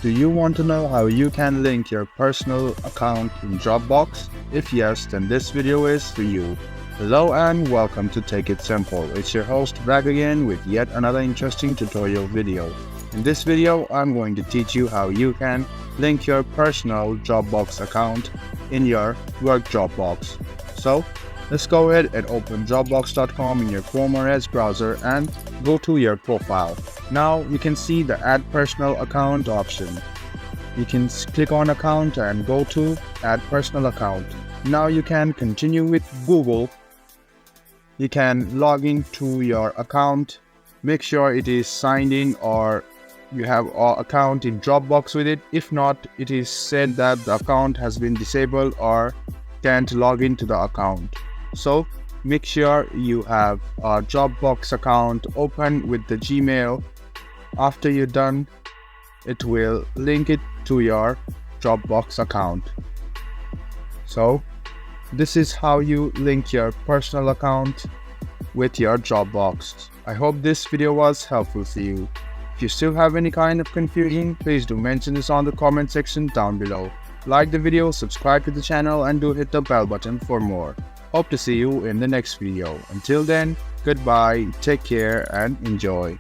Do you want to know how you can link your personal account in Dropbox? If yes, then this video is for you. Hello and welcome to Take It Simple. It's your host back again with yet another interesting tutorial video. In this video, I'm going to teach you how you can link your personal Dropbox account in your work Dropbox. So, let's go ahead and open Dropbox.com in your Chrome or Edge browser and go to your profile. Now you can see the Add Personal Account option. You can click on Account and go to Add Personal Account. Now you can continue with Google. You can log into your account. Make sure it is signed in or you have an account in Dropbox with it. If not, it is said that the account has been disabled or can't log into the account. So make sure you have a Dropbox account open with the Gmail. After you're done, it will link it to your Dropbox account. So this is how you link your personal account with your Dropbox. I hope this video was helpful for you. If you still have any kind of confusion, please do mention this on the comment section down below. Like the video, subscribe to the channel and do hit the bell button for more. Hope to see you in the next video. Until then, goodbye, take care and enjoy.